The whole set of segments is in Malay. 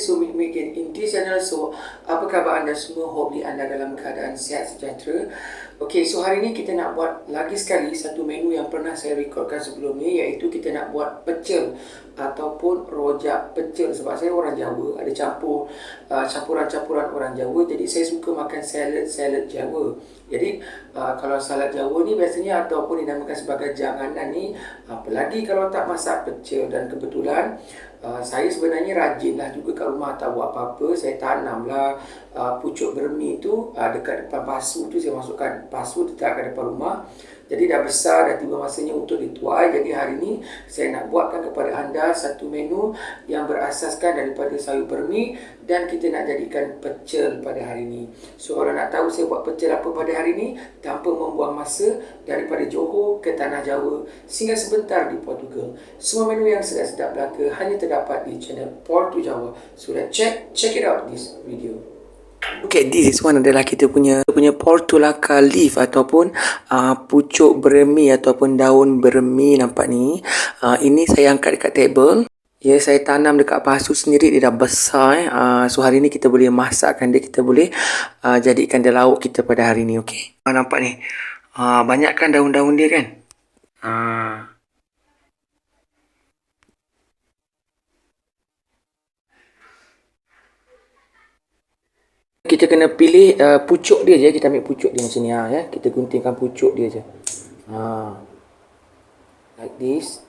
So we again in this channel. So apa khabar anda semua? Hopefully anda dalam keadaan sihat sejahtera. Okay, so hari ni kita nak buat lagi sekali satu menu yang pernah saya rekodkan sebelum ni, iaitu kita nak buat pecel ataupun rojak pecel. Sebab saya orang Jawa, ada campuran-campuran orang Jawa, jadi saya suka makan salad Jawa. Jadi kalau salad Jawa ni biasanya ataupun dinamakan sebagai janganan ni, apalagi kalau tak masak pecel. Dan kebetulan saya sebenarnya rajinlah juga kat rumah, tak buat apa-apa. Saya tanamlah pucuk bermi tu dekat depan pasu tu, saya masukkan pasu dekat depan rumah. Jadi dah besar, dah tiba masanya untuk dituai. Jadi hari ni saya nak buatkan kepada anda satu menu yang berasaskan daripada sayur bermi, dan kita nak jadikan pecel pada hari ni. So kalau nak tahu saya buat pecel apa pada hari ni, tanpa membuang masa, daripada Johor ke Tanah Jawa, singgah sebentar di Portugal. Semua menu yang sedap-sedap belaka hanya terdapat di channel Portu Jawa. So let's check it out this video. Okay, this is one adalah kita punya portulaca leaf ataupun pucuk bermi ataupun daun bermi, nampak ni. Ini saya angkat dekat table. Ya, saya tanam dekat pasu sendiri, dia dah besar. So hari ni kita boleh masakkan dia, kita boleh jadikan dia lauk kita pada hari ni. Okay, nampak ni, banyak kan daun-daun dia kan. Kita kena pilih pucuk dia je. Kita ambil pucuk dia macam ni, ya. Kita guntingkan pucuk dia je. Like this.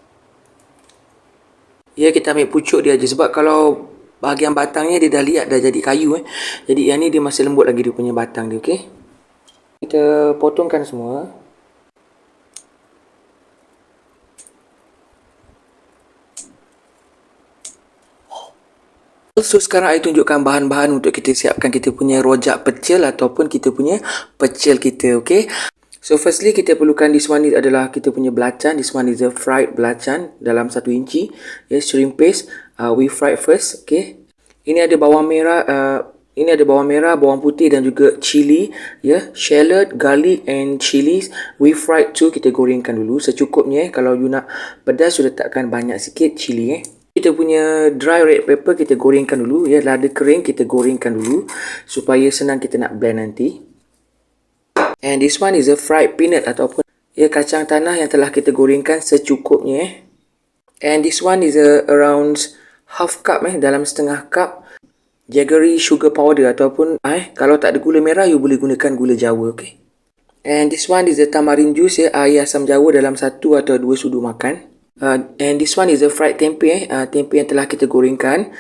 Ya, kita ambil pucuk dia je. Sebab kalau bahagian batangnya dia dah liat, dah jadi kayu. Jadi yang ni dia masih lembut lagi, dia punya batang dia. Okay, kita potongkan semua. So sekarang saya tunjukkan bahan-bahan untuk kita siapkan kita punya rojak pecel ataupun kita punya pecel kita. Okay, so firstly kita perlukan this one adalah kita punya belacan. This one is a fried belacan dalam 1 inci. Yes, shrimp paste. We fried first. Okay, ini ada bawang merah. Bawang putih dan juga chili, ya, shallot, garlic and chilies. We fried too. Kita gorengkan dulu secukupnya. Kalau you nak pedas, you letakkan banyak sikit chili. Kita punya dry red pepper kita gorengkan dulu, ya, lada kering kita gorengkan dulu supaya senang kita nak blend nanti. And this one is a fried peanut ataupun, ya, kacang tanah yang telah kita gorengkan secukupnya. And this one is around half cup, dalam setengah cup jaggery sugar powder ataupun kalau tak ada gula merah, you boleh gunakan gula Jawa. Okay, and this one is a tamarind juice, ya, air asam Jawa dalam 1 atau 2 sudu makan. And this one is a fried tempe, tempe yang telah kita gorengkan.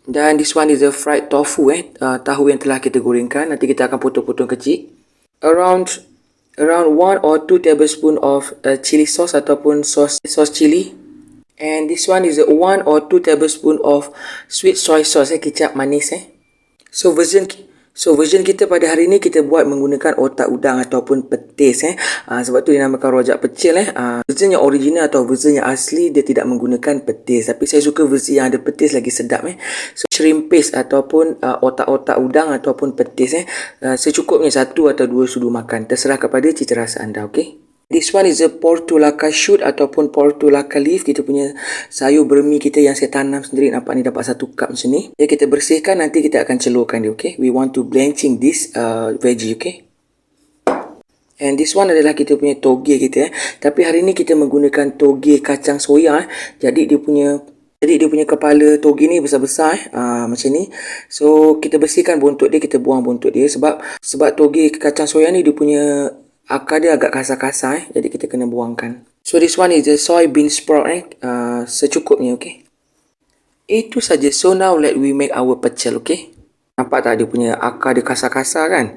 Dan this one is a fried tofu, tahu yang telah kita gorengkan. Nanti kita akan potong-potong kecil. Around 1 or 2 tablespoon of chili sauce ataupun sauce chili. And this one is a 1 or 2 tablespoon of sweet soy sauce, kicap manis. So version kita pada hari ni kita buat menggunakan otak udang ataupun petis. Sebab tu dinamakan rojak pecel. Version yang original atau version yang asli dia tidak menggunakan petis, tapi saya suka versi yang ada petis, lagi sedap. So shrimp paste ataupun otak-otak udang ataupun petis, secukupnya 1 atau 2 sudu makan, terserah kepada cita rasa anda. Okay, this one is a portulaca shoot ataupun portulaca leaf, kita punya sayur bermi kita yang saya tanam sendiri. Nampak ni, dapat 1 cup macam ni. Ya, kita bersihkan, nanti kita akan celurkan dia. Okay, we want to blanching this veggie. Okay, and this one adalah kita punya toge kita. Tapi hari ni kita menggunakan toge kacang soya. Jadi dia punya kepala toge ni besar-besar, macam ni. So kita bersihkan buntut dia, kita buang buntut dia. Sebab toge kacang soya ni dia punya akar dia agak kasar-kasar, jadi kita kena buangkan. So this one is the soybean sprout, secukupnya. Okay, itu saja. So now let we make our pecel. Okay, nampak tak dia punya akar dia kasar-kasar kan.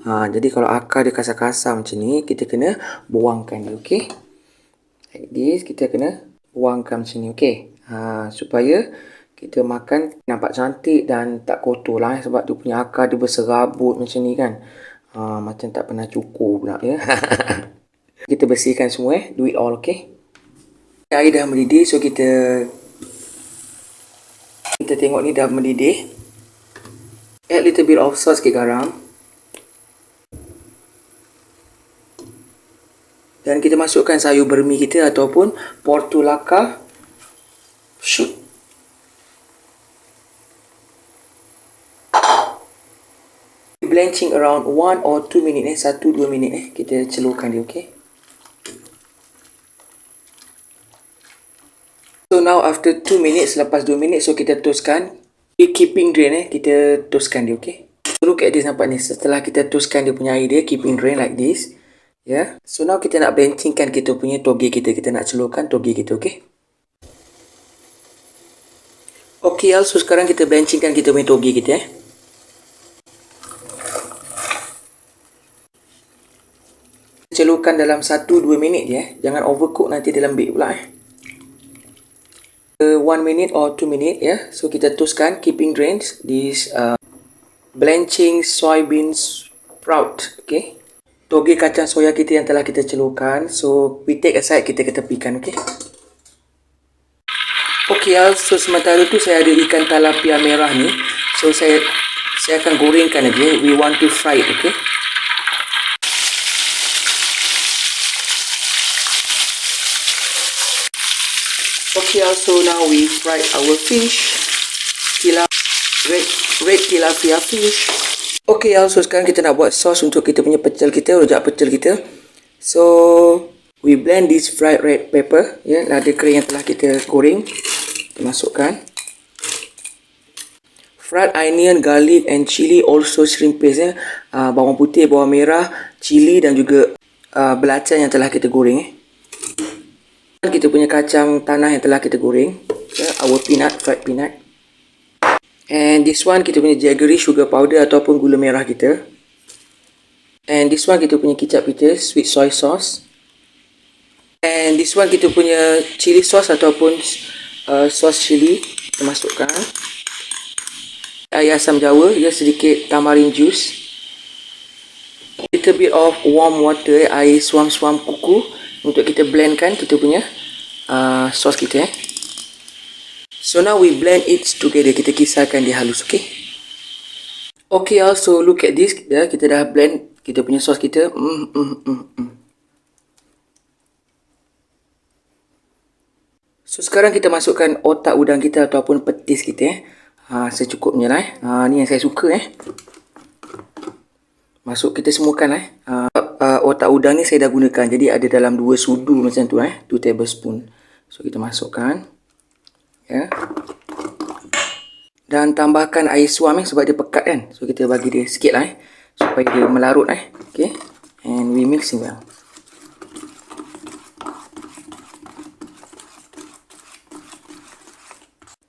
Jadi kalau akar dia kasar-kasar macam ni, kita kena buangkan dia. Okay, like this, kita kena buangkan macam ni. Okay, supaya kita makan nampak cantik dan tak kotor lah, sebab dia punya akar dia berserabut macam ni kan. Macam tak pernah cukur pula, ya. Kita bersihkan semua, do it all. Okay, air dah mendidih. So kita tengok ni dah mendidih. Add little bit of sauce, sikit garam. Dan kita masukkan sayur bermi kita ataupun portulaca shoot. Blanching around 1 or 2 minit 1-2 minit kita celurkan dia, okay? So now after 2 minutes, lepas 2 minit, so kita toskan. Keeping drain kita toskan dia, okay? So look at this, nampak ni, setelah kita toskan dia punya air dia, keeping drain like this. Yeah. So now kita nak blanchingkan kita punya toge kita nak celurkan toge kita, okay? Okay, so sekarang kita blanchingkan kita punya toge kita, celurkan dalam 1-2 minit je, jangan overcook, nanti dia lembik pula 1 minute or 2 minute, so kita toskan keeping drains this blanching soybean sprout, okay? Toge kacang soya kita yang telah kita celurkan, so we take aside, kita ketepikan, okay? Okay, so sementara tu saya ada ikan tilapia merah ni, so saya akan gorengkan dia. We want to fry it, okay? Okay, so now we fry our fish, red tilapia fish. Okay, so sekarang kita nak buat sos untuk kita punya pecel kita, rojak pecel kita. So we blend this fried red pepper, lada kering yang telah kita goreng, kita masukkan. Fried onion, garlic and chili, also shrimp paste, bawang putih, bawang merah, chili dan juga belacan yang telah kita goreng. Kita punya kacang tanah yang telah kita goreng, our peanut, fried peanut. And this one kita punya jaggery sugar powder ataupun gula merah kita. And this one kita punya kicap kita, sweet soy sauce. And this one kita punya chili sauce ataupun sauce chili, kita masukkan. Air asam jawa, sedikit tamarind juice. Little bit of warm water, air suam-suam kuku untuk kita blendkan kita punya sauce kita. So now we blend it together, kita kisarkan dia halus, okay? Okay, so look at this, kita dah blend kita punya sauce kita. So sekarang kita masukkan otak udang kita ataupun petis kita, secukupnya lah. Ni yang saya suka, masuk, kita semuakan otak udang ni saya dah gunakan, jadi ada dalam 2 sudu macam tu, 2 tablespoon. So kita masukkan, dan tambahkan air suam sebab dia pekat kan, so kita bagi dia sikit lah supaya dia melarut okay, and we mixing well.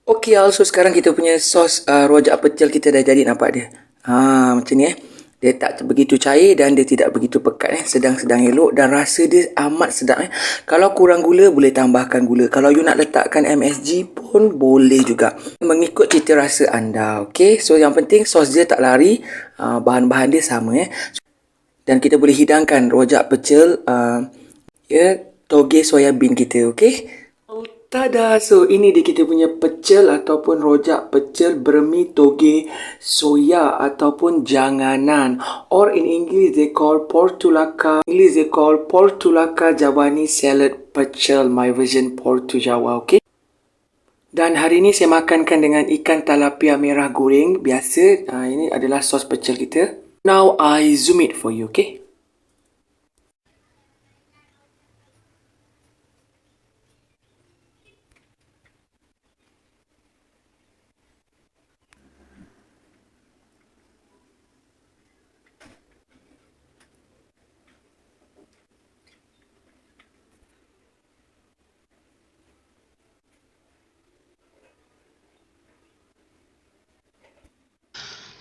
Okay, so sekarang kita punya sos rojak pecel kita dah jadi, nampak dia macam ni dia tak begitu cair dan dia tidak begitu pekat, sedang-sedang elok, dan rasa dia amat sedap. Kalau kurang gula boleh tambahkan gula, kalau you nak letakkan MSG pun boleh juga, mengikut cita rasa anda. Okay, so yang penting sos dia tak lari, bahan-bahan dia sama, dan kita boleh hidangkan rojak pecel toge soya bean kita, okay. Tada! So ini dia kita punya pecel ataupun rojak pecel bermi toge soya ataupun janganan, or in English they call portulaka. Javanese salad pecel, my version Portu Jawa, okay. Dan hari ini saya makankan dengan ikan tilapia merah goreng biasa. Ini adalah sos pecel kita. Now I zoom it for you, okay.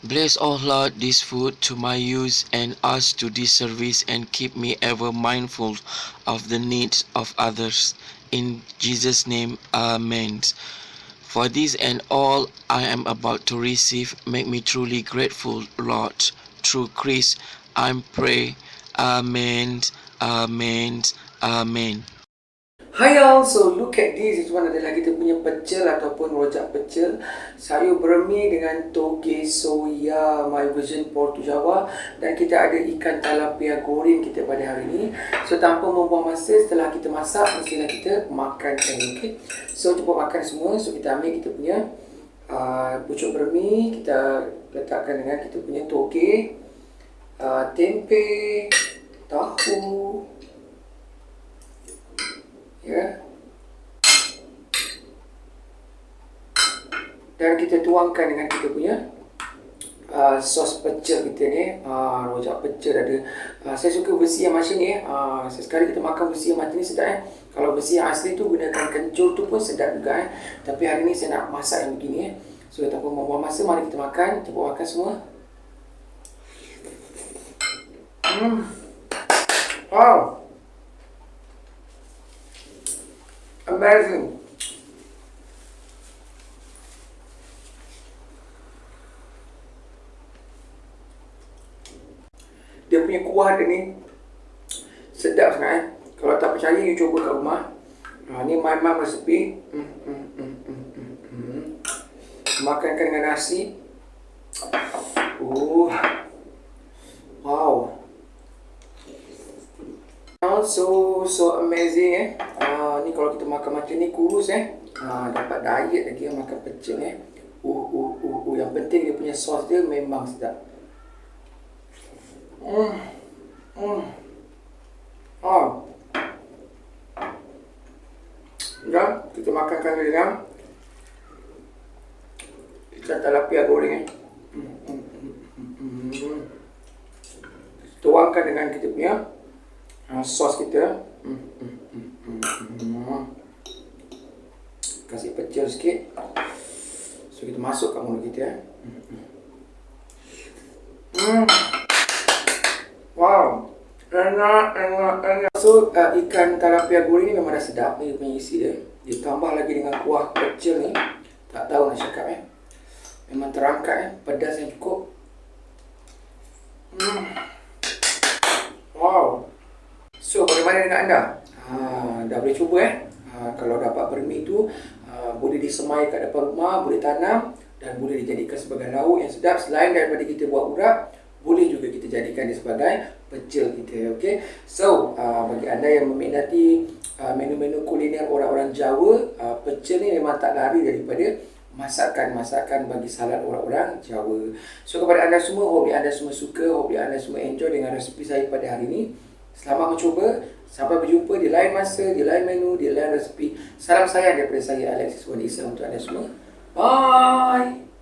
Bless, O Lord, this food to my use and us to this service, and keep me ever mindful of the needs of others. In Jesus' name, Amen. For this and all I am about to receive, make me truly grateful, Lord. Through Christ, I pray. Amen. Amen. Amen. Hi all, so look at this, itu adalah kita punya pecel ataupun rojak pecel sayur bermi dengan toge soya, my version Portu Jawa, dan kita ada ikan tilapia goreng kita pada hari ini. So tanpa membuang masa, setelah kita masak, mestilah kita makan, okay? So cuba makan semua. So kita ambil kita punya pucuk bermi, kita letakkan dengan kita punya toge, tempe, tahu, ya. Dan kita tuangkan dengan kita punya sos pecel kita ni. Rojak pecel ada. Saya suka besi yang macam ni. Sesekali kita makan besi yang macam ni sedap. Kalau besi yang asli tu gunakan kencur tu pun sedap juga. Tapi hari ni saya nak masak yang begini. So tanpa membuang masa, mari kita makan. Kita makan semua. Wow, amazing. Dia punya kuah dia ni sedap sangat. Kalau tak percaya, you cuba kat rumah. Ni my mum recipe. Makankan dengan nasi. Wow. So amazing ni kalau kita makan macam ni kurus dapat diet lagi makan pecel yang penting dia punya sos dia memang sedap. Jom kita makankan dengan ikan tilapia goreng tuangkan dengan kita punya sos kita. Kasih pecel sikit. So kita masukkan mulut kita. Wow, enak. So ikan tilapia goreng ni memang dah sedap. Ni punya isi dia. Ditambah lagi dengan kuah pecel ni. Tak tahu nak cakap memang terangkat pedas yang cukup. Wow. So bagaimana dengan anda? Dah boleh cuba kalau dapat bermi tu boleh disemai kat depan rumah, boleh tanam dan boleh dijadikan sebagai lauk yang sedap. Selain daripada kita buat urap, boleh juga kita jadikan dia sebagai pecel kita. Okay? So bagi anda yang meminati menu-menu kuliner orang-orang Jawa, pecel ni memang tak lari daripada masakan-masakan bagi salad orang-orang Jawa. So kepada anda semua, hope anda semua suka, hope anda semua enjoy dengan resepi saya pada hari ini. Selamat mencuba. Sampai berjumpa di lain masa, di lain menu, di lain resepi. Salam sayang daripada saya, Alexis Wadisa, untuk anda semua. Bye!